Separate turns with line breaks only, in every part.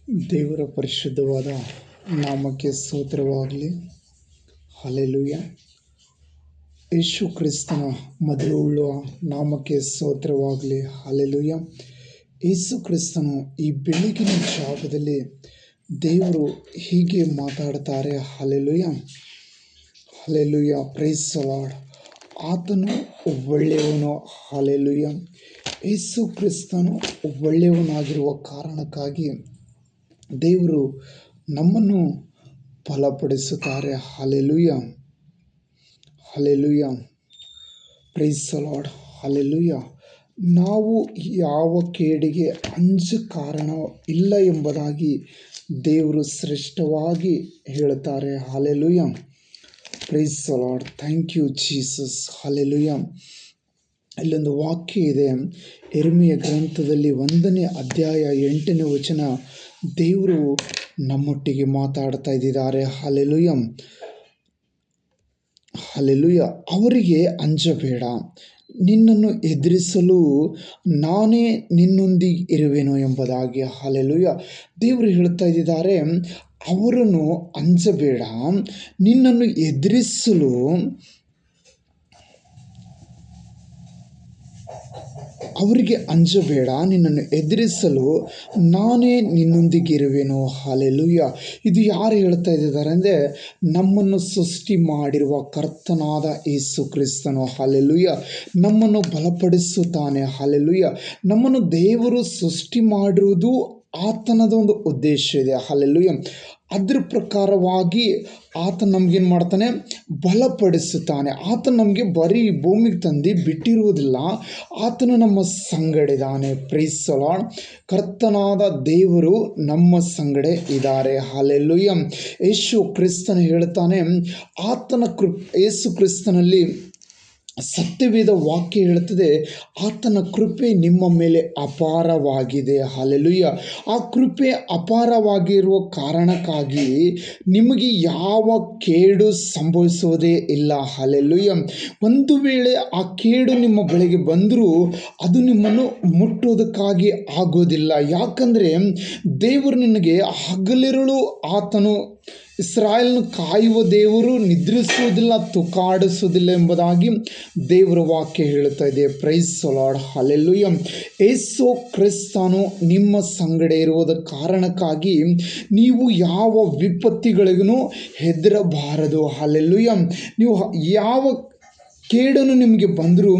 ದೇವರ ಪರಿಶುದ್ಧವಾದ ನಾಮಕ್ಕೆ ಸ್ತೋತ್ರವಾಗಲಿ. ಹಲ್ಲೆಲೂಯಾ. ಯೇಸು ಕ್ರಿಸ್ತನ ಮಧುರವುಳ್ಳ ನಾಮಕ್ಕೆ ಸ್ತೋತ್ರವಾಗಲಿ. ಹಲ್ಲೆಲೂಯಾ. ಯೇಸು ಕ್ರಿಸ್ತನು ಈ ಬೆಳಗಿನ ಜಾವದಲ್ಲಿ ದೇವರು ಹೀಗೆ ಮಾತಾಡ್ತಾರೆ. Hallelujah, hallelujah, praise the Lord. ಆತನು ಒಳ್ಳೆಯವನು. ಹಲ್ಲೆಲೂಯಾ. ಯೇಸು ಕ್ರಿಸ್ತನು ಒಳ್ಳೆಯವನಾಗಿರುವ ಕಾರಣಕ್ಕಾಗಿ ದೇವರು ನಮ್ಮನ್ನು ಬಲಪಡಿಸುತ್ತಾರೆ. Hallelujah, hallelujah, praise the lord. Hallelujah. ನಾವು ಯಾವ ಕೇಡಿಗೆ ಕಾರಣ ಇಲ್ಲ ಎಂಬುದಾಗಿ ದೇವರು ಶ್ರೇಷ್ಠವಾಗಿ ಹೇಳುತ್ತಾರೆ. Hallelujah, praise the Lord. Thank you Jesus. Hallelujah. ಇಲ್ಲೊಂದು ವಾಕ್ಯ ಇದೆ, ಯೆರೆಮೀಯ ಗ್ರಂಥದಲ್ಲಿ 1ನೇ ಅಧ್ಯಾಯ 8ನೇ ವಚನ. ದೇವರು ನಮ್ಮೊಟ್ಟಿಗೆ ಮಾತಾಡ್ತಾ ಇದ್ದಾರೆ. Hallelujah, hallelujah. ಅವರಿಗೆ ಅಂಜಬೇಡ, ನಿನ್ನನ್ನು ಎದುರಿಸಲು ನಾನೇ ನಿನ್ನೊಂದಿಗೆ ಇರುವೆನು ಎಂಬುದಾಗಿ. ಹಲ್ಲೆಲೂಯಾ. ದೇವರು ಹೇಳ್ತಾ ಇದ್ದಾರೆ, ಅವರನ್ನು ಅಂಜಬೇಡ, ನಿನ್ನನ್ನು ಎದುರಿಸಲು ಅವರಿಗೆ ಅಂಜಬೇಡ, ನಿನ್ನನ್ನು ಎದುರಿಸಲು ನಾನೇ ನಿನ್ನೊಂದಿಗಿರುವೆನು. ಹಲ್ಲೆಲೂಯಾ. ಇದು ಯಾರು ಹೇಳ್ತಾ ಇದ್ದಾರೆ ಅಂದರೆ, ನಮ್ಮನ್ನು ಸೃಷ್ಟಿ ಮಾಡಿರುವ ಕರ್ತನಾದ ಯೇಸು ಕ್ರಿಸ್ತನು. ಹಲ್ಲೆಲೂಯಾ. ನಮ್ಮನ್ನು ಬಲಪಡಿಸುತ್ತಾನೆ. ಹಲ್ಲೆಲೂಯಾ. ನಮ್ಮನ್ನು ದೇವರು ಸೃಷ್ಟಿ ಮಾಡಿರುವುದು ಆತನದ ಒಂದು ಉದ್ದೇಶ ಇದೆ. ಹಲ್ಲೆಲೂಯಾ. ಅದ್ರ ಪ್ರಕಾರವಾಗಿ ಆತ ನಮಗೇನು ಮಾಡ್ತಾನೆ, ಬಲಪಡಿಸುತ್ತಾನೆ. ಆತ ನಮಗೆ ಬರೀ ಭೂಮಿಗೆ ತಂದು ಬಿಟ್ಟಿರುವುದಿಲ್ಲ, ಆತನು ನಮ್ಮ ಸಂಗಡಿದ್ದಾನೆ. Price the lord. ಕರ್ತನಾದ ದೇವರು ನಮ್ಮ ಸಂಗಡೆ ಇದ್ದಾರೆ. ಹಲ್ಲೆಲೂಯಾ. ಯೇಸು ಕ್ರಿಸ್ತನು ಹೇಳ್ತಾನೆ, ಯೇಸು ಕ್ರಿಸ್ತನಲ್ಲಿ ಸತ್ಯವೇದ ವಾಕ್ಯ ಹೇಳುತ್ತದೆ, ಆತನ ಕೃಪೆ ನಿಮ್ಮ ಮೇಲೆ ಅಪಾರವಾಗಿದೆ. ಹಲ್ಲೆಲೂಯಾ. ಆ ಕೃಪೆ ಅಪಾರವಾಗಿರುವ ಕಾರಣಕ್ಕಾಗಿ ನಿಮಗೆ ಯಾವ ಕೇಡು ಸಂಭವಿಸುವುದೇ ಇಲ್ಲ. ಹಲ್ಲೆಲೂಯಾ. ಒಂದು ವೇಳೆ ಆ ಕೇಡು ನಿಮ್ಮ ಬಳಿಗೆ ಬಂದರೂ ಅದು ನಿಮ್ಮನ್ನು ಮುಟ್ಟುವುದಕ್ಕಾಗಿ ಆಗೋದಿಲ್ಲ. ಯಾಕಂದರೆ ದೇವರು ನಿನಗೆ ಹಗಲಿರುಳು ಆತನು ಇಸ್ರಾಯೇಲನ್ನು ಕಾಯುವ ದೇವರು, ನಿದ್ರಿಸುವುದಿಲ್ಲ, ತುಕಾಡಿಸುವುದಿಲ್ಲ ಎಂಬುದಾಗಿ ದೇವರ ವಾಕ್ಯ ಹೇಳುತ್ತಾ ಇದೆ. Praise the lord. ಹಲ್ಲೆಲೂಯಾ. ಯೇಸು ಕ್ರಿಸ್ತನು ನಿಮ್ಮ ಸಂಗಡ ಇರುವುದ ಕಾರಣಕ್ಕಾಗಿ ನೀವು ಯಾವ ವಿಪತ್ತಿಗಳಿಗೂ ಹೆದರಬಾರದು. ಹಲ್ಲೆಲೂಯಾ. ನೀವು ಯಾವ ಕೇಡನ್ನು ನಿಮಗೆ ಬಂದರೂ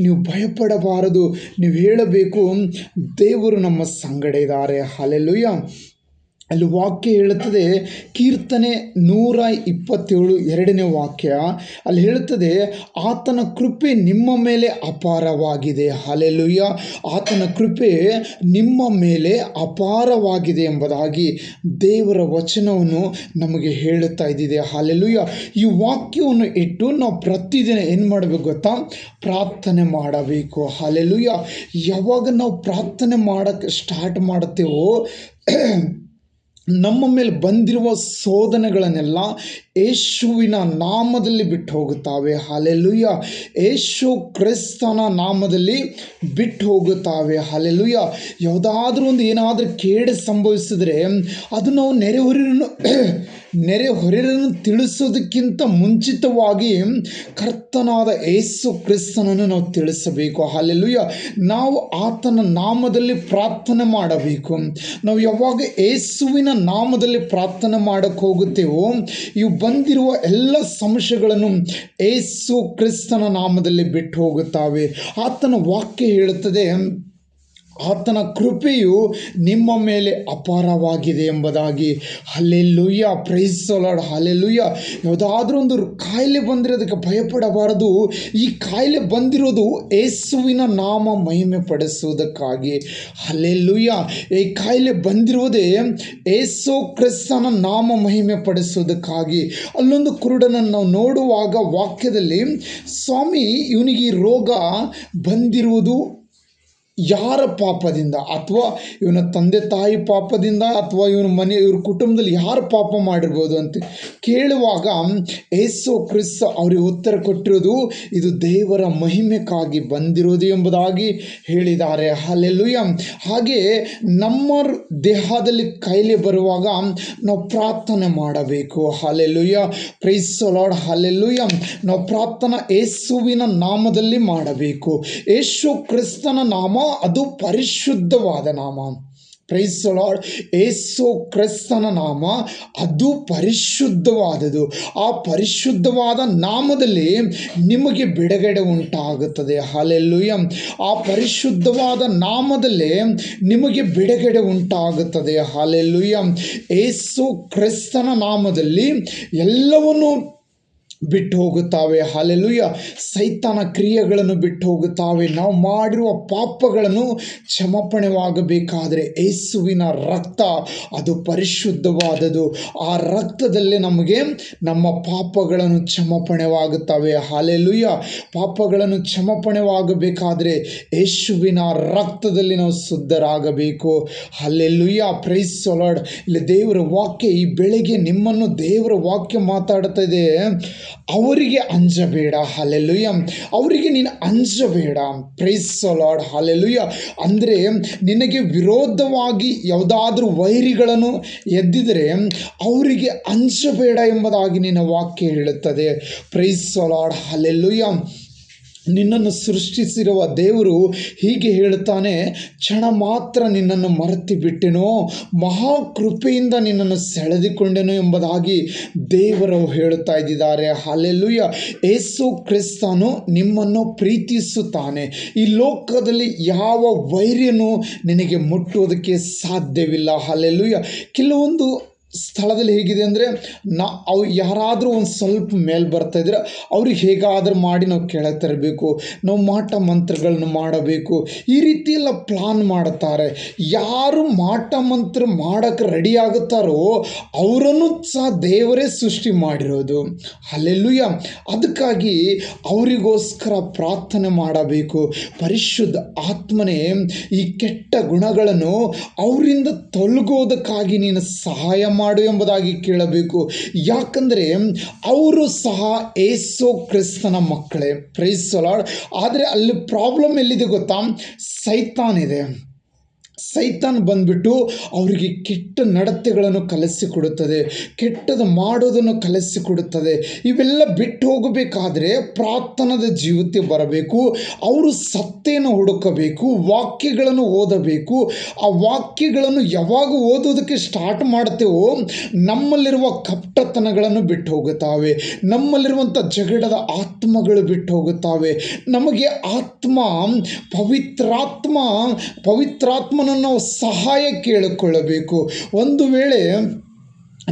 ನೀವು ಭಯಪಡಬಾರದು. ನೀವು ಹೇಳಬೇಕು, ದೇವರು ನಮ್ಮ ಸಂಗಡ ಇದ್ದಾರೆ. ಹಲ್ಲೆಲೂಯಾ. ಅಲ್ಲಿ ವಾಕ್ಯ ಹೇಳುತ್ತದೆ, ಕೀರ್ತನೆ 127 2ನೇ ವಾಕ್ಯ. ಅಲ್ಲಿ ಹೇಳುತ್ತದೆ, ಆತನ ಕೃಪೆ ನಿಮ್ಮ ಮೇಲೆ ಅಪಾರವಾಗಿದೆ. ಹಲ್ಲೆಲೂಯಾ. ಆತನ ಕೃಪೆ ನಿಮ್ಮ ಮೇಲೆ ಅಪಾರವಾಗಿದೆ ಎಂಬುದಾಗಿ ದೇವರ ವಚನವನ್ನು ನಮಗೆ ಹೇಳುತ್ತಾ ಇದ್ದಿದೆ. ಹಲ್ಲೆಲೂಯಾ. ಈ ವಾಕ್ಯವನ್ನು ಇಟ್ಟು ನಾವು ಪ್ರತಿದಿನ ಏನು ಮಾಡಬೇಕು ಗೊತ್ತಾ, ಪ್ರಾರ್ಥನೆ ಮಾಡಬೇಕು. ಹಲ್ಲೆಲೂಯಾ. ಯಾವಾಗ ನಾವು ಪ್ರಾರ್ಥನೆ ಮಾಡೋಕ್ಕೆ ಸ್ಟಾರ್ಟ್ ಮಾಡುತ್ತೇವೋ, ನಮ್ಮ ಮೇಲೆ ಬಂದಿರುವ ಶೋಧನೆಗಳನ್ನೆಲ್ಲ ಯೇಸುವಿನ ನಾಮದಲ್ಲಿ ಬಿಟ್ಟು ಹೋಗುತ್ತಾವೆ. ಹಲ್ಲೆಲೂಯಾ. ಯೇಸು ಕ್ರಿಸ್ತನ ನಾಮದಲ್ಲಿ ಬಿಟ್ಟು ಹೋಗುತ್ತಾವೆ. ಹಲ್ಲೆಲೂಯಾ. ಯಾವುದಾದ್ರೂ ಒಂದು ಏನಾದರೂ ಕೇಡು ಸಂಭವಿಸಿದ್ರೆ ಅದು ನಾವು ನೆರೆಹೊರೆಯನ್ನು ತಿಳಿಸೋದಕ್ಕಿಂತ ಮುಂಚಿತವಾಗಿ ಕರ್ತನಾದ ಯೇಸು ಕ್ರಿಸ್ತನನ್ನು ನಾವು ತಿಳಿಸಬೇಕು. ಹಲ್ಲೆಲೂಯಾ. ನಾವು ಆತನ ನಾಮದಲ್ಲಿ ಪ್ರಾರ್ಥನೆ ಮಾಡಬೇಕು. ನಾವು ಯಾವಾಗ ಯೇಸುವಿನ ನಾಮದಲ್ಲಿ ಪ್ರಾರ್ಥನೆ ಮಾಡಕ್ಕೆ ಹೋಗುತ್ತೇವೋ, ಇವು ಬಂದಿರುವ ಎಲ್ಲ ಸಮಸ್ಯೆಗಳನ್ನು ಯೇಸು ಕ್ರಿಸ್ತನ ನಾಮದಲ್ಲಿ ಬಿಟ್ಟು ಹೋಗುತ್ತವೆ. ಆತನ ವಾಕ್ಯ ಹೇಳುತ್ತದೆ, ಆತನ ಕೃಪೆಯು ನಿಮ್ಮ ಮೇಲೆ ಅಪಾರವಾಗಿದೆ ಎಂಬುದಾಗಿ. Hallelujah. Praise the lord. Hallelujah. ಯಾವುದಾದ್ರೂ ಒಂದು ಕಾಯಿಲೆ ಬಂದರೆ ಅದಕ್ಕೆ ಭಯಪಡಬಾರದು. ಈ ಕಾಯಿಲೆ ಬಂದಿರೋದು ಯೇಸುವಿನ ನಾಮ ಮಹಿಮೆ ಪಡಿಸುವುದಕ್ಕಾಗಿ. ಹಲ್ಲೆಲೂಯಾ. ಈ ಕಾಯಿಲೆ ಬಂದಿರುವುದೇ ಯೇಸು ಕ್ರಿಸ್ತನ ನಾಮ ಮಹಿಮೆ ಪಡಿಸುವುದಕ್ಕಾಗಿ. ಅಲ್ಲೊಂದು ಕುರುಡನನ್ನು ನಾವು ನೋಡುವಾಗ ವಾಕ್ಯದಲ್ಲಿ, ಸ್ವಾಮಿ ಇವನಿಗೆ ಈ ರೋಗ ಬಂದಿರುವುದು ಯಾರ ಪಾಪದಿಂದ, ಅಥವಾ ಇವನ ತಂದೆ ತಾಯಿ ಪಾಪದಿಂದ, ಅಥವಾ ಇವ್ರ ಕುಟುಂಬದಲ್ಲಿ ಯಾರು ಪಾಪ ಮಾಡಿರ್ಬೋದು ಅಂತ ಕೇಳುವಾಗ ಯೇಸು ಕ್ರಿಸ್ತ ಅವರಿಗೆ ಉತ್ತರ ಕೊಟ್ಟಿರೋದು, ಇದು ದೇವರ ಮಹಿಮೆಗಾಗಿ ಬಂದಿರೋದು ಎಂಬುದಾಗಿ ಹೇಳಿದ್ದಾರೆ. ಹಲ್ಲೆಲೂಯ. ಹಾಗೆ ನಮ್ಮ ದೇಹದಲ್ಲಿ ಕಾಯಿಲೆ ಬರುವಾಗ ನಾವು ಪ್ರಾರ್ಥನೆ ಮಾಡಬೇಕು. Hallelujah. Praise the lord. Hallelujah. ನಾವು ಪ್ರಾರ್ಥನಾ ಯೇಸುವಿನ ನಾಮದಲ್ಲಿ ಮಾಡಬೇಕು. ಯೇಸು ಕ್ರಿಸ್ತನ ನಾಮ ಅದು ಪರಿಶುದ್ಧವಾದ ನಾಮ. Price the lord. ಯೇಸು ಕ್ರಿಸ್ತನ ನಾಮ ಅದು ಪರಿಶುದ್ಧವಾದದು. ಆ ಪರಿಶುದ್ಧವಾದ ನಾಮದಲ್ಲಿ ನಿಮಗೆ ಬಿಡುಗಡೆ ಉಂಟಾಗುತ್ತದೆ. ಹಲ್ಲೆಲೂಯ. ಆ ಪರಿಶುದ್ಧವಾದ ನಾಮದಲ್ಲಿ ನಿಮಗೆ ಬಿಡುಗಡೆ ಉಂಟಾಗುತ್ತದೆ. ಹಲ್ಲೆಲೂಯ. ಯೇಸು ಕ್ರಿಸ್ತನ ನಾಮದಲ್ಲಿ ಎಲ್ಲವನ್ನು ಬಿಟ್ಟು ಹೋಗುತ್ತಾವೆ. ಹಲ್ಲೆಲೂಯ. ಸೈತಾನ ಕ್ರಿಯೆಗಳನ್ನು ಬಿಟ್ಟು ಹೋಗುತ್ತಾವೆ. ನಾವು ಮಾಡಿರುವ ಪಾಪಗಳನ್ನು ಕ್ಷಮಾಪಣೆವಾಗಬೇಕಾದರೆ ಯೇಸುವಿನ ರಕ್ತ ಅದು ಪರಿಶುದ್ಧವಾದದು. ಆ ರಕ್ತದಲ್ಲಿ ನಮಗೆ ನಮ್ಮ ಪಾಪಗಳನ್ನು ಕ್ಷಮಾಪಣೆವಾಗುತ್ತವೆ. ಹಲ್ಲೆಲೂಯ. ಪಾಪಗಳನ್ನು ಕ್ಷಮಾಪಣೆವಾಗಬೇಕಾದರೆ ಯೇಸುವಿನ ರಕ್ತದಲ್ಲಿ ನಾವು ಶುದ್ಧರಾಗಬೇಕು. ಹಲ್ಲೆಲೂಯ. Praise the lord. ಇಲ್ಲಿ ದೇವರ ವಾಕ್ಯ ಈ ಬೆಳಗ್ಗೆ ನಿಮ್ಮನ್ನು ದೇವರ ವಾಕ್ಯ ಮಾತಾಡ್ತಾ ಇದೆ. ಅವರಿಗೆ ಅಂಜಬೇಡ. ಹಲ್ಲೆಲೂಯ. ಅವರಿಗೆ ನೀನು ಅಂಜಬೇಡ. Praise the lord. ಹಲ್ಲೆಲೂಯ. ಅಂದರೆ ನಿನಗೆ ವಿರೋಧವಾಗಿ ಯಾವುದಾದ್ರೂ ವೈರಿಗಳನ್ನು ಎದ್ದಿದರೆ ಅವರಿಗೆ ಅಂಜಬೇಡ ಎಂಬುದಾಗಿ ನಿನ್ನ ವಾಕ್ಯ ಹೇಳುತ್ತದೆ. Praise the lord. ಹಲ್ಲೆಲೂಯ. ನಿನ್ನನ್ನು ಸೃಷ್ಟಿಸಿರುವ ದೇವರು ಹೀಗೆ ಹೇಳುತ್ತಾನೆ, ಕ್ಷಣ ಮಾತ್ರ ನಿನ್ನನ್ನು ಮರೆತು ಬಿಟ್ಟೆನೋ, ಮಹಾಕೃಪೆಯಿಂದ ನಿನ್ನನ್ನು ಸೆಳೆದುಕೊಂಡೆನು ಎಂಬುದಾಗಿ ದೇವರು ಹೇಳುತ್ತಾ ಇದ್ದಾರೆ. ಹಲ್ಲೆಲೂಯ. ಯೇಸು ಕ್ರಿಸ್ತನು ನಿಮ್ಮನ್ನು ಪ್ರೀತಿಸುತ್ತಾನೆ. ಈ ಲೋಕದಲ್ಲಿ ಯಾವ ವೈರ್ಯನೂ ನಿನಗೆ ಮುಟ್ಟುವುದಕ್ಕೆ ಸಾಧ್ಯವಿಲ್ಲ. ಹಲ್ಲೆಲೂಯ. ಕೆಲವೊಂದು ಸ್ಥಳದಲ್ಲಿ ಹೇಗಿದೆ ಅಂದರೆ ಅವು ಯಾರಾದರೂ ಒಂದು ಸ್ವಲ್ಪ ಮೇಲೆ ಬರ್ತಾ ಇದ್ರೆ ಅವ್ರಿಗೆ ಹೇಗಾದರೂ ಮಾಡಿ ನಾವು ಕೆಳಗೆ ತರಬೇಕು, ನಾವು ಮಾಟ ಮಂತ್ರಗಳನ್ನು ಮಾಡಬೇಕು, ಈ ರೀತಿ ಎಲ್ಲ ಪ್ಲಾನ್ ಮಾಡುತ್ತಾರೆ. ಯಾರು ಮಾಟ ಮಂತ್ರ ಮಾಡೋಕ್ಕೆ ರೆಡಿ ಆಗುತ್ತಾರೋ ಅವರನ್ನು ಸಹ ದೇವರೇ ಸೃಷ್ಟಿ ಮಾಡಿರೋದು. ಹಲ್ಲೆಲೂಯ. ಅದಕ್ಕಾಗಿ ಅವರಿಗೋಸ್ಕರ ಪ್ರಾರ್ಥನೆ ಮಾಡಬೇಕು. ಪರಿಶುದ್ಧ ಆತ್ಮನೇ ಈ ಕೆಟ್ಟ ಗುಣಗಳನ್ನು ಅವರಿಂದ ತೊಲಗೋದಕ್ಕಾಗಿ ನೀನು ಸಹಾಯ ಮಾಡು ಎಂಬುದಾಗಿ ಕೇಳಬೇಕು. ಯಾಕಂದರೆ ಅವರು ಸಹ ಯೇಸು ಕ್ರಿಸ್ತನ ಮಕ್ಕಳೇ. Praise the lord. ಆದರೆ ಅಲ್ಲಿ ಪ್ರಾಬ್ಲಮ್ ಎಲ್ಲಿದೆ ಗೊತ್ತಾ? ಸೈತಾನ್ ಇದೆ. ಸೈತಾನ್ ಬಂದ್ಬಿಟ್ಟು ಅವರಿಗೆ ಕೆಟ್ಟ ನಡತೆಗಳನ್ನು ಕಲಿಸಿಕೊಡುತ್ತದೆ, ಕೆಟ್ಟದ್ದು ಮಾಡೋದನ್ನು ಕಲಿಸಿಕೊಡುತ್ತದೆ. ಇವೆಲ್ಲ ಬಿಟ್ಟು ಹೋಗಬೇಕಾದ್ರೆ ಪ್ರಾರ್ಥನಾದ ಜೀವಿತ ಬರಬೇಕು. ಅವರು ಸತ್ಯನ ಹುಡುಕಬೇಕು, ವಾಕ್ಯಗಳನ್ನು ಓದಬೇಕು. ಆ ವಾಕ್ಯಗಳನ್ನು ಯಾವಾಗ ಓದೋದಕ್ಕೆ ಸ್ಟಾರ್ಟ್ ಮಾಡ್ತೇವೋ ನಮ್ಮಲ್ಲಿರುವ ಕಪಟತನಗಳನ್ನು ಬಿಟ್ಟು ಹೋಗುತ್ತಾವೆ, ನಮ್ಮಲ್ಲಿರುವಂಥ ಜಗಳದ ಆತ್ಮಗಳು ಬಿಟ್ಟು ಹೋಗುತ್ತಾವೆ. ನಮಗೆ ಪವಿತ್ರಾತ್ಮನ ನಾವು ಸಹಾಯ ಕೇಳಿಕೊಳ್ಳಬೇಕು. ಒಂದು ವೇಳೆ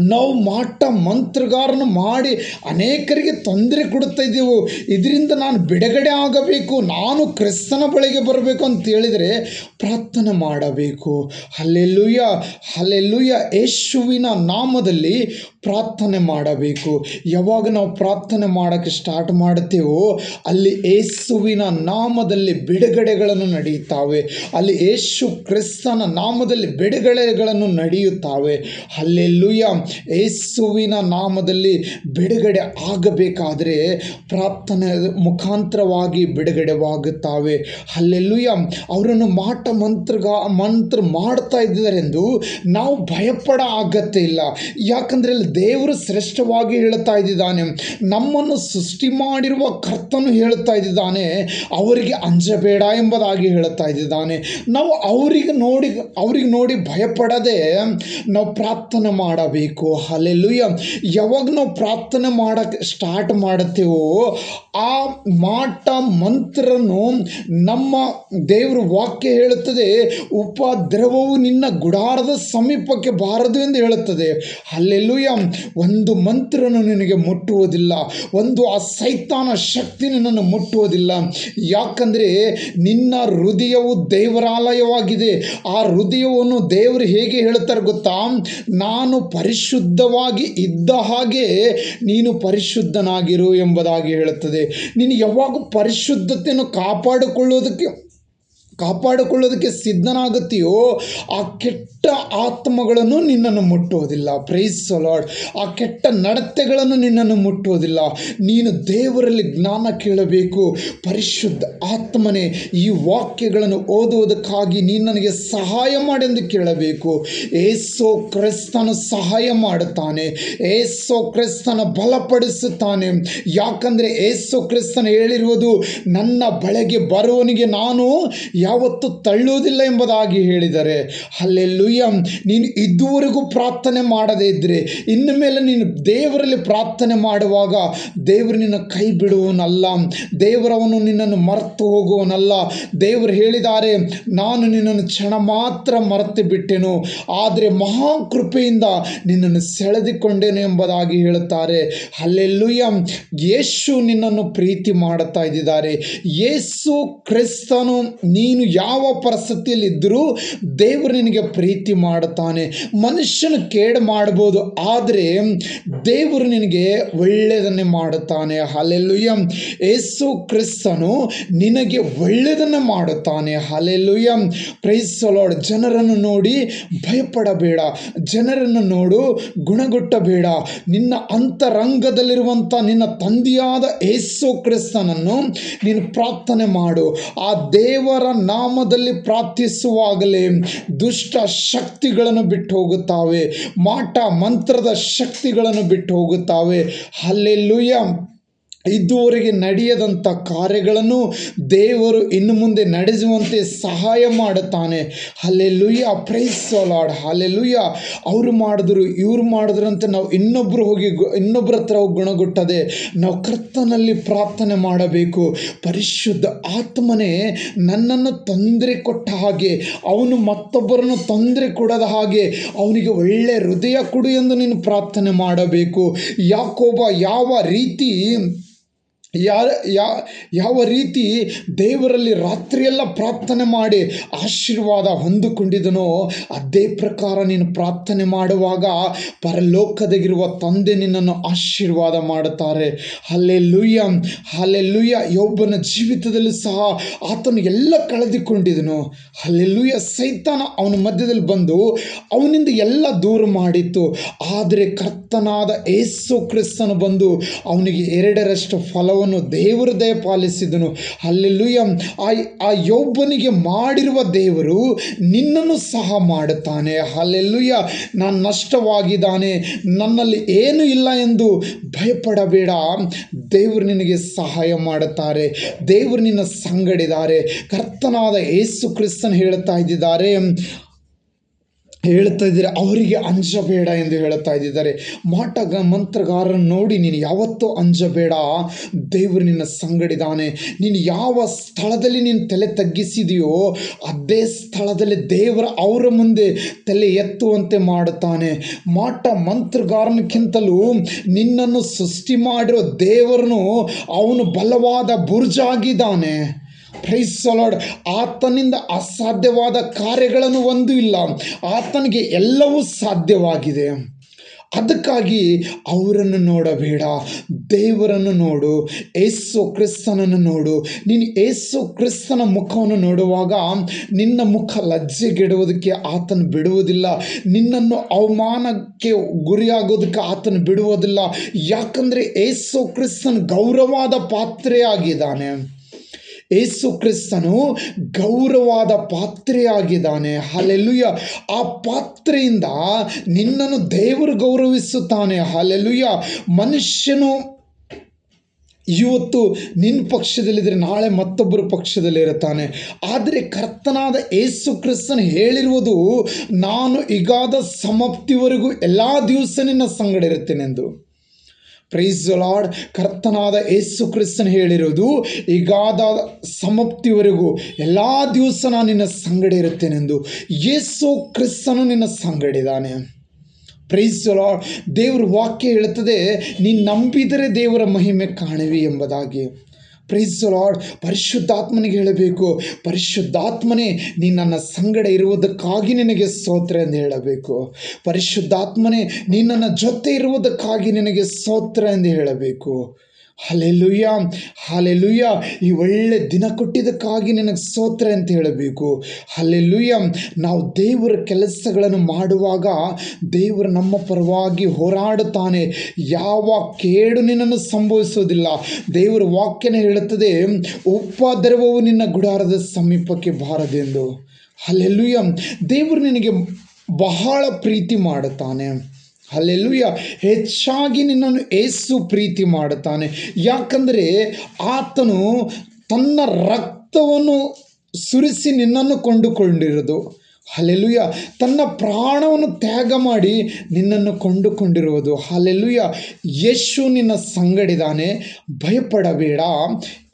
ನಾವು ಮಾಟ ಮಂತ್ರಗಾರನ ಮಾಡಿ ಅನೇಕರಿಗೆ ತೊಂದರೆ ಕೊಡ್ತಾ ಇದ್ದೆವು, ಇದರಿಂದ ನಾನು ಬಿಡುಗಡೆ ಆಗಬೇಕು, ನಾನು ಕ್ರಿಸ್ತನ ಬಳಿಗೆ ಬರಬೇಕು ಅಂತ ಹೇಳಿದರೆ ಪ್ರಾರ್ಥನೆ ಮಾಡಬೇಕು. ಹಲ್ಲೆಲೂಯ. ಹಲ್ಲೆಲೂಯ. ಯೇಸುವಿನ ನಾಮದಲ್ಲಿ ಪ್ರಾರ್ಥನೆ ಮಾಡಬೇಕು. ಯಾವಾಗ ನಾವು ಪ್ರಾರ್ಥನೆ ಮಾಡೋಕ್ಕೆ ಸ್ಟಾರ್ಟ್ ಮಾಡುತ್ತೇವೋ ಅಲ್ಲಿ ಯೇಸುವಿನ ನಾಮದಲ್ಲಿ ಬಿಡುಗಡೆಗಳನ್ನು ನಡೆಯುತ್ತವೆ. ಅಲ್ಲಿ ಯೇಸು ಕ್ರಿಸ್ತನ ನಾಮದಲ್ಲಿ ಬಿಡುಗಡೆಗಳನ್ನು ನಡೆಯುತ್ತವೆ. ಹಲ್ಲೆಲೂಯ. ಯೇಸುವಿನ ನಾಮದಲ್ಲಿ ಬಿಡುಗಡೆ ಆಗಬೇಕಾದರೆ ಪ್ರಾರ್ಥನೆ ಮುಖಾಂತರವಾಗಿ ಬಿಡುಗಡೆವಾಗುತ್ತವೆ. ಹಲ್ಲೆಲೂಯ. ಅವರನ್ನು ಮಾಟ ಮಂತ್ರ ಮಾಡ್ತಾ ಇದ್ದಾರೆಂದು ನಾವು ಭಯಪಡ ಅಗತ್ಯ ಇಲ್ಲ. ಯಾಕಂದರೆ ದೇವರು ಶ್ರೇಷ್ಠವಾಗಿ ಹೇಳುತ್ತಾ ಇದ್ದಾನೆ, ನಮ್ಮನ್ನು ಸೃಷ್ಟಿ ಮಾಡಿರುವ ಕರ್ತನು ಹೇಳುತ್ತಾ ಇದ್ದಾನೆ, ಅವರಿಗೆ ಅಂಜಬೇಡ ಎಂಬುದಾಗಿ ಹೇಳುತ್ತಾ ಇದ್ದಾನೆ. ನಾವು ಅವರಿಗೆ ನೋಡಿ ಭಯಪಡದೆ ನಾವು ಪ್ರಾರ್ಥನೆ ಮಾಡಬೇಕು. ಹಲ್ಲೆಲೂಯ. ಯಾವಾಗ ನಾವು ಪ್ರಾರ್ಥನೆ ಮಾಡೋಕ್ಕೆ ಸ್ಟಾರ್ಟ್ ಮಾಡುತ್ತೇವೋ ಆ ಮಾಟ ಮಂತ್ರನು ನಮ್ಮ ದೇವರ ವಾಕ್ಯ ಹೇಳುತ್ತದೆ, ಉಪದ್ರವವು ನಿನ್ನ ಗುಡಾರದ ಸಮೀಪಕ್ಕೆ ಬಾರದು ಎಂದು ಹೇಳುತ್ತದೆ. ಹಲ್ಲೆಲೂಯ. ಒಂದು ಮಂತ್ರನು ನಿನಗೆ ಮುಟ್ಟುವುದಿಲ್ಲ, ಒಂದು ಆ ಸೈತಾನ ಶಕ್ತಿ ನಿನ್ನನ್ನು ಮುಟ್ಟುವುದಿಲ್ಲ. ಯಾಕಂದರೆ ನಿನ್ನ ಹೃದಯವು ದೇವರಾಲಯವಾಗಿದೆ. ಆ ಹೃದಯವನ್ನು ದೇವರು ಹೇಗೆ ಹೇಳುತ್ತಾರೆ ಗೊತ್ತಾ? ನಾನು ಪರಿಶುದ್ಧವಾಗಿ ಇದ್ದ ಹಾಗೆ ನೀನು ಪರಿಶುದ್ಧನಾಗಿರು ಎಂಬುದಾಗಿ ಹೇಳುತ್ತದೆ. ನೀನು ಯಾವಾಗ ಪರಿಶುದ್ಧತೆಯನ್ನು ಕಾಪಾಡಿಕೊಳ್ಳೋದಕ್ಕೆ ಕಾಪಾಡಿಕೊಳ್ಳೋದಕ್ಕೆ ಸಿದ್ಧನಾಗುತ್ತೀಯೋ ಆ ಕೆಟ್ಟ ಆತ್ಮಗಳನ್ನು ನಿನ್ನನ್ನು ಮುಟ್ಟುವುದಿಲ್ಲ. Price the lord. ಆ ಕೆಟ್ಟ ನಡತೆಗಳನ್ನು ನಿನ್ನನ್ನು ಮುಟ್ಟುವುದಿಲ್ಲ. ನೀನು ದೇವರಲ್ಲಿ ಜ್ಞಾನ ಕೇಳಬೇಕು. ಪರಿಶುದ್ಧ ಆತ್ಮನೇ, ಈ ವಾಕ್ಯಗಳನ್ನು ಓದುವುದಕ್ಕಾಗಿ ನೀನು ನನಗೆ ಸಹಾಯ ಮಾಡೆಂದು ಕೇಳಬೇಕು. ಏಸು ಕ್ರಿಸ್ತನು ಸಹಾಯ ಮಾಡುತ್ತಾನೆ. ಏಸು ಕ್ರಿಸ್ತನ ಬಲಪಡಿಸುತ್ತಾನೆ. ಯಾಕಂದರೆ ಏಸು ಕ್ರಿಸ್ತನು ಹೇಳಿರುವುದು, ನನ್ನ ಬಳಿಗೆ ಬರುವವನಿಗೆ ನಾನು ಯಾವತ್ತೂ ತಳ್ಳುವುದಿಲ್ಲ ಎಂಬುದಾಗಿ ಹೇಳಿದರೆ. ಹಲ್ಲೆಲೂಯಾ. ನೀನು ಇದುವರೆಗೂ ಪ್ರಾರ್ಥನೆ ಮಾಡದೇ ಇದ್ದರೆ ಇನ್ನು ಮೇಲೆ ನೀನು ದೇವರಲ್ಲಿ ಪ್ರಾರ್ಥನೆ ಮಾಡುವಾಗ ದೇವರು ನಿನ್ನ ಕೈ ಬಿಡುವವನಲ್ಲ. ದೇವರವನು ನಿನ್ನನ್ನು ಮರೆತು ಹೋಗುವವನಲ್ಲ. ದೇವರು ಹೇಳಿದ್ದಾರೆ, ನಾನು ನಿನ್ನನ್ನು ಕ್ಷಣ ಮಾತ್ರ ಮರೆತು ಬಿಟ್ಟೆನು, ಆದರೆ ಮಹಾಕೃಪೆಯಿಂದ ನಿನ್ನನ್ನು ಸೆಳೆದುಕೊಂಡೇನು ಎಂಬುದಾಗಿ ಹೇಳುತ್ತಾರೆ. ಹಲ್ಲೆಲೂಯಾ. ಯೇಸು ನಿನ್ನನ್ನು ಪ್ರೀತಿ ಮಾಡುತ್ತಾ ಇದ್ದಾರೆ. ಯೇಸು ಕ್ರಿಸ್ತನು ನೀನು ಯಾವ ಪರಿಸ್ಥಿತಿಯಲ್ಲಿದ್ದರೂ ದೇವರು ನಿನಗೆ ಪ್ರೀತಿ ಮಾಡುತ್ತಾನೆ. ಮನುಷ್ಯನು ಕೇಡು ಮಾಡಬಹುದು, ಆದರೆ ದೇವರು ನಿನಗೆ ಒಳ್ಳೆಯದನ್ನೇ ಮಾಡುತ್ತಾನೆ. ಹಲ್ಲೆಲೂಯಾ. ಯೇಸು ಕ್ರಿಸ್ತನು ನಿನಗೆ ಒಳ್ಳೆಯದನ್ನು ಮಾಡುತ್ತಾನೆ. ಹಲ್ಲೆಲೂಯಾ. Price the lord. ಜನರನ್ನು ನೋಡಿ ಭಯಪಡಬೇಡ. ಜನರನ್ನು ನೋಡು ಗುಣಗುಟ್ಟಬೇಡ. ನಿನ್ನ ಅಂತರಂಗದಲ್ಲಿರುವಂಥ ನಿನ್ನ ತಂದೆಯಾದ ಯೇಸು ಕ್ರಿಸ್ತನನ್ನು ನೀನು ಪ್ರಾರ್ಥನೆ ಮಾಡು. ಆ ದೇವರ ನಾಮದಲ್ಲಿ ಪ್ರಾರ್ಥಿಸುವಾಗಲೇ ದುಷ್ಟ ಶಕ್ತಿಗಳನ್ನು ಬಿಟ್ಟು ಹೋಗುತ್ತಾವೆ. ಮಾಟ ಮಂತ್ರದ ಶಕ್ತಿಗಳನ್ನು ಬಿಟ್ಟು ಹೋಗುತ್ತಾವೆ. ಹಲ್ಲೆಲೂಯಾ. ಇದುವರೆಗೆ ನಡೆಯದಂಥ ಕಾರ್ಯಗಳನ್ನು ದೇವರು ಇನ್ನು ಮುಂದೆ ನಡೆಸುವಂತೆ ಸಹಾಯ ಮಾಡುತ್ತಾನೆ. Hallelujah. Price the lord. Hallelujah. ಅವರು ಮಾಡಿದ್ರು ಇವರು ಮಾಡಿದ್ರು ಅಂತ ನಾವು ಇನ್ನೊಬ್ಬರ ಹತ್ರ ಗುಣಗುಟ್ಟದೆ ನಾವು ಕರ್ತನಲ್ಲಿ ಪ್ರಾರ್ಥನೆ ಮಾಡಬೇಕು. ಪರಿಶುದ್ಧ ಆತ್ಮನೇ ನನ್ನನ್ನು ತೊಂದರೆ ಕೊಟ್ಟ ಹಾಗೆ ಅವನು ಮತ್ತೊಬ್ಬರನ್ನು ತೊಂದರೆ ಕೊಡದ ಹಾಗೆ ಅವನಿಗೆ ಒಳ್ಳೆ ಹೃದಯ ಕೊಡು ಎಂದು ನೀನು ಪ್ರಾರ್ಥನೆ ಮಾಡಬೇಕು. ಯಾಕೋಬ ಯಾವ ರೀತಿ ದೇವರಲ್ಲಿ ರಾತ್ರಿಯೆಲ್ಲ ಪ್ರಾರ್ಥನೆ ಮಾಡಿ ಆಶೀರ್ವಾದ ಹೊಂದಿಕೊಂಡಿದನೋ ಅದೇ ಪ್ರಕಾರ ನೀನು ಪ್ರಾರ್ಥನೆ ಮಾಡುವಾಗ ಪರಲೋಕದಾಗಿರುವ ತಂದೆ ನಿನ್ನನ್ನು ಆಶೀರ್ವಾದ ಮಾಡುತ್ತಾರೆ. ಹಲ್ಲೆಲೂಯಾ. ಹಲ್ಲೆಲೂಯಾ. ಯೋಬನ ಜೀವಿತದಲ್ಲಿ ಸಹ ಆತನು ಎಲ್ಲ ಕಳೆದುಕೊಂಡಿದನು. ಹಲ್ಲೆಲೂಯಾ. ಸೈತಾನ ಅವನ ಮಧ್ಯದಲ್ಲಿ ಬಂದು ಅವನಿಂದ ಎಲ್ಲ ದೂರ ಮಾಡಿತ್ತು. ಆದರೆ ಕರ್ತನಾದ ಯೇಸು ಕ್ರಿಸ್ತನು ಬಂದು ಅವನಿಗೆ 2ರಷ್ಟು ಫಲವನ್ನು ದೇವರು ದಯಪಾಲಿಸಿದನು. ಹಲ್ಲೆಲೂಯಾ. ಆ ಯೋಬನಿಗೆ ಮಾಡಿರುವ ದೇವರು ನಿನ್ನನ್ನು ಸಹ ಮಾಡುತ್ತಾನೆ. ಹಲ್ಲೆಲೂಯಾ. ನಾನು ನಷ್ಟವಾಗಿದ್ದಾನೆ, ನನ್ನಲ್ಲಿ ಏನು ಇಲ್ಲ ಎಂದು ಭಯಪಡಬೇಡ. ದೇವರು ನಿನಗೆ ಸಹಾಯ ಮಾಡುತ್ತಾರೆ. ದೇವರು ನಿನ್ನ ಸಂಗಡಿದ್ದಾರೆ. ಕರ್ತನಾದ ಯೇಸು ಕ್ರಿಸ್ತನು ಹೇಳ್ತಾ ಇದ್ದಾರೆ ಅವರಿಗೆ ಅಂಜಬೇಡ ಎಂದು ಹೇಳ್ತಾ ಇದ್ದಾರೆ. ಮಂತ್ರಗಾರರನ್ನು ನೋಡಿ ನೀನು ಯಾವತ್ತೂ ಅಂಜಬೇಡ. ದೇವರು ನಿನ್ನ ಸಂಗಡಿದಾನೆ. ನೀನು ಯಾವ ಸ್ಥಳದಲ್ಲಿ ನೀನು ತಲೆ ತಗ್ಗಿಸಿದೆಯೋ ಅದೇ ಸ್ಥಳದಲ್ಲಿ ದೇವರು ಅವರ ಮುಂದೆ ತಲೆ ಎತ್ತುವಂತೆ ಮಾಡುತ್ತಾನೆ. ಮಂತ್ರಗಾರನಕ್ಕಿಂತಲೂ ನಿನ್ನನ್ನು ಸೃಷ್ಟಿ ಮಾಡಿರೋ ದೇವರನು ಅವನು ಬಲವಾದ ಬುರ್ಜಾಗಿದ್ದಾನೆ. Price the lord. ಆತನಿಂದ ಅಸಾಧ್ಯವಾದ ಕಾರ್ಯಗಳನ್ನು ಒಂದು ಇಲ್ಲ. ಆತನಿಗೆ ಎಲ್ಲವೂ ಸಾಧ್ಯವಾಗಿದೆ. ಅದಕ್ಕಾಗಿ ಅವರನ್ನು ನೋಡಬೇಡ, ದೇವರನ್ನು ನೋಡು, ಯೇಸು ಕ್ರಿಸ್ತನನ್ನು ನೋಡು. ನೀನು ಯೇಸು ಕ್ರಿಸ್ತನ ಮುಖವನ್ನು ನೋಡುವಾಗ ನಿನ್ನ ಮುಖ ಲಜ್ಜೆಗೆಡುವುದಕ್ಕೆ ಆತನು ಬಿಡುವುದಿಲ್ಲ. ನಿನ್ನನ್ನು ಅವಮಾನಕ್ಕೆ ಗುರಿಯಾಗೋದಕ್ಕೆ ಆತನು ಬಿಡುವುದಿಲ್ಲ. ಯಾಕಂದರೆ ಯೇಸು ಕ್ರಿಸ್ತನ ಗೌರವಾದ ಪಾತ್ರೆಯಾಗಿದ್ದಾನೆ. ಯೇಸು ಕ್ರಿಸ್ತನು ಗೌರವಾದ ಪಾತ್ರೆಯಾಗಿದ್ದಾನೆ. ಹಲ್ಲೆಲೂಯಾ. ಆ ಪಾತ್ರೆಯಿಂದ ನಿನ್ನನ್ನು ದೇವರು ಗೌರವಿಸುತ್ತಾನೆ. ಹಲ್ಲೆಲೂಯಾ. ಮನುಷ್ಯನು ಇವತ್ತು ನಿನ್ನ ಪಕ್ಷದಲ್ಲಿದ್ದರೆ ನಾಳೆ ಮತ್ತೊಬ್ಬರ ಪಕ್ಷದಲ್ಲಿರುತ್ತಾನೆ. ಆದರೆ ಕರ್ತನಾದ ಯೇಸು ಕ್ರಿಸ್ತನು ಹೇಳಿರುವುದು, ನಾನು ಯುಗದ ಸಮಾಪ್ತಿವರೆಗೂ ಎಲ್ಲ ದಿವಸ ನಿನ್ನ ಸಂಗಡ ಇರುತ್ತೇನೆಂದು. Price the lord. ಕರ್ತನಾದ ಯೇಸು ಕ್ರಿಸ್ತನು ಹೇಳಿರೋದು, ಯುಗದ ಸಮಾಪ್ತಿವರೆಗೂ ಎಲ್ಲ ದಿವಸ ನಾನು ನಿನ್ನ ಸಂಗಡ ಇರುತ್ತೇನೆಂದು. ಯೇಸು ಕ್ರಿಸ್ತನು ನಿನ್ನ ಸಂಗಡಿದ್ದಾನೆ. Price the lord. ದೇವರ ವಾಕ್ಯ ಹೇಳುತ್ತದೆ, ನೀನು ನಂಬಿದರೆ ದೇವರ ಮಹಿಮೆ ಕಾಣುವಿ ಎಂಬುದಾಗಿ. Price the lord. ಪರಿಶುದ್ಧಾತ್ಮನಿಗೆ ಹೇಳಬೇಕು, ಪರಿಶುದ್ಧಾತ್ಮನೇ ನೀನು ನನ್ನ ಸಂಗಡ ಇರುವುದಕ್ಕಾಗಿ ನಿನಗೆ ಸ್ತೋತ್ರ ಎಂದು ಹೇಳಬೇಕು. ಪರಿಶುದ್ಧಾತ್ಮನೇ ನೀನು ನನ್ನ ಜೊತೆ ಇರುವುದಕ್ಕಾಗಿ ನಿನಗೆ ಸ್ತೋತ್ರ ಎಂದು ಹೇಳಬೇಕು. Hallelujah, hallelujah. ಈ ಒಳ್ಳೆ ದಿನ ಕೊಟ್ಟಿದ್ದಕ್ಕಾಗಿ ನಿನಗೆ ಸ್ತೋತ್ರ ಅಂತ ಹೇಳಬೇಕು. ಹಲ್ಲೆಲೂಯ. ನಾವು ದೇವರ ಕೆಲಸಗಳನ್ನು ಮಾಡುವಾಗ ದೇವರು ನಮ್ಮ ಪರವಾಗಿ ಹೋರಾಡುತ್ತಾನೆ. ಯಾವ ಕೇಡು ನಿನ್ನನ್ನು ಸಂಭವಿಸುವುದಿಲ್ಲ. ದೇವರ ವಾಕ್ಯನೇ ಹೇಳುತ್ತದೆ, ಉಪದ್ರವವು ನಿನ್ನ ಗುಡಾರದ ಸಮೀಪಕ್ಕೆ ಬಾರದೆಂದು. ಹಲ್ಲೆಲೂಯ. ದೇವರು ನಿನಗೆ ಬಹಳ ಪ್ರೀತಿ ಮಾಡುತ್ತಾನೆ. ಹಲ್ಲೆಲೂಯ. ಹೆಚ್ಚಾಗಿ ನಿನ್ನನ್ನು ಏಸು ಪ್ರೀತಿ ಮಾಡುತ್ತಾನೆ. ಯಾಕಂದರೆ ಆತನು ತನ್ನ ರಕ್ತವನ್ನು ಸುರಿಸಿ ನಿನ್ನನ್ನು ಕೊಂಡುಕೊಂಡಿರೋದು. ಹಲ್ಲೆಲೂಯ. ತನ್ನ ಪ್ರಾಣವನ್ನು ತ್ಯಾಗ ಮಾಡಿ ನಿನ್ನನ್ನು ಕೊಂಡುಕೊಂಡಿರುವುದು. ಹಲ್ಲೆಲೂಯ. ಯೇಸು ನಿನ್ನ ಸಂಗಡಿದಾನೆ, ಭಯಪಡಬೇಡ.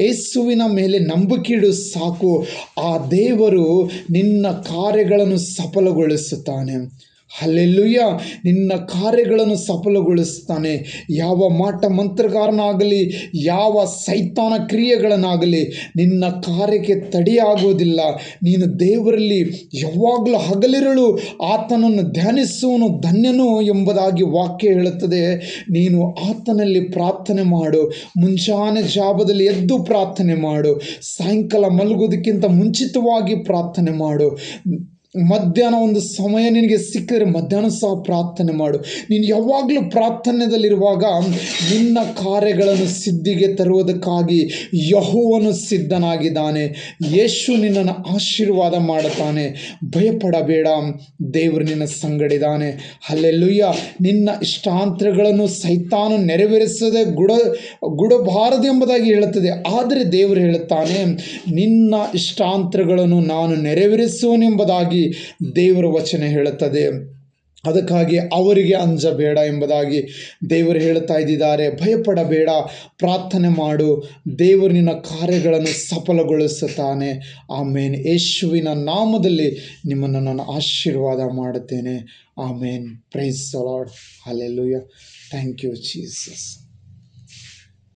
ಯೇಸುವಿನ ಮೇಲೆ ನಂಬಿಕೆಯಿಡು ಸಾಕು. ಆ ದೇವರು ನಿನ್ನ ಕಾರ್ಯಗಳನ್ನು ಸಫಲಗೊಳಿಸುತ್ತಾನೆ. ಹಲ್ಲೆಲೂಯ. ನಿನ್ನ ಕಾರ್ಯಗಳನ್ನು ಸಫಲಗೊಳಿಸ್ತಾನೆ. ಯಾವ ಮಾಟ ಮಂತ್ರಗಾರನಾಗಲಿ, ಯಾವ ಸೈತಾನ ಕ್ರಿಯೆಗಳನ್ನಾಗಲಿ ನಿನ್ನ ಕಾರ್ಯಕ್ಕೆ ತಡೆಯಾಗುವುದಿಲ್ಲ. ನೀನು ದೇವರಲ್ಲಿ ಯಾವಾಗಲೂ ಹಗಲಿರುಳು ಆತನನ್ನು ಧ್ಯಾನಿಸುವನು ಧನ್ಯನು ಎಂಬುದಾಗಿ ವಾಕ್ಯ ಹೇಳುತ್ತದೆ. ನೀನು ಆತನಲ್ಲಿ ಪ್ರಾರ್ಥನೆ ಮಾಡು. ಮುಂಜಾನೆ ಜಾವದಲ್ಲಿ ಎದ್ದು ಪ್ರಾರ್ಥನೆ ಮಾಡು. ಸಾಯಂಕಾಲ ಮಲಗೋದಕ್ಕಿಂತ ಮುಂಚಿತವಾಗಿ ಪ್ರಾರ್ಥನೆ ಮಾಡು. ಮಧ್ಯಾಹ್ನ ಒಂದು ಸಮಯ ನಿನಗೆ ಸಿಕ್ಕಿದರೆ ಮಧ್ಯಾಹ್ನ ಸಹ ಪ್ರಾರ್ಥನೆ ಮಾಡು. ನೀನು ಯಾವಾಗಲೂ ಪ್ರಾರ್ಥನೆಯಲ್ಲಿರುವಾಗ ನಿನ್ನ ಕಾರ್ಯಗಳನ್ನು ಸಿದ್ಧಿಗೆ ತರುವುದಕ್ಕಾಗಿ ಯೆಹೋವನು ಸಿದ್ಧನಾಗಿದ್ದಾನೆ. ಯೇಸು ನಿನ್ನನ್ನು ಆಶೀರ್ವಾದ ಮಾಡುತ್ತಾನೆ. ಭಯಪಡಬೇಡ, ದೇವರು ನಿನ್ನ ಸಂಗಡಿದ್ದಾನೆ. ಹಲ್ಲೆಲೂಯ. ನಿನ್ನ ಇಷ್ಟಾಂತರಗಳನ್ನು ಸೈತಾನು ನೆರವೇರಿಸದೆ ಗುಡಬಾರದು ಎಂಬುದಾಗಿ ಹೇಳುತ್ತದೆ. ಆದರೆ ದೇವರು ಹೇಳುತ್ತಾನೆ, ನಿನ್ನ ಇಷ್ಟಾಂತರಗಳನ್ನು ನಾನು ನೆರವೇರಿಸುವನೆಂಬುದಾಗಿ ದೇವರ ವಚನ ಹೇಳುತ್ತದೆ. ಅದಕ್ಕಾಗಿ ಅವರಿಗೆ ಅಂಜಬೇಡ ಎಂಬುದಾಗಿ ದೇವರು ಹೇಳ್ತಾ ಇದ್ದಾರೆ. ಭಯಪಡಬೇಡ, ಪ್ರಾರ್ಥನೆ ಮಾಡು. ದೇವರು ನಿನ್ನ ಕಾರ್ಯಗಳನ್ನು ಸಫಲಗೊಳಿಸುತ್ತಾನೆ. ಆಮೇನ್. ಯೇಸುವಿನ ನಾಮದಲ್ಲಿ ನಿಮ್ಮನ್ನು ನಾನು ಆಶೀರ್ವಾದ ಮಾಡುತ್ತೇನೆ. Amen. Praise the Lord. Hallelujah. Thank you Jesus.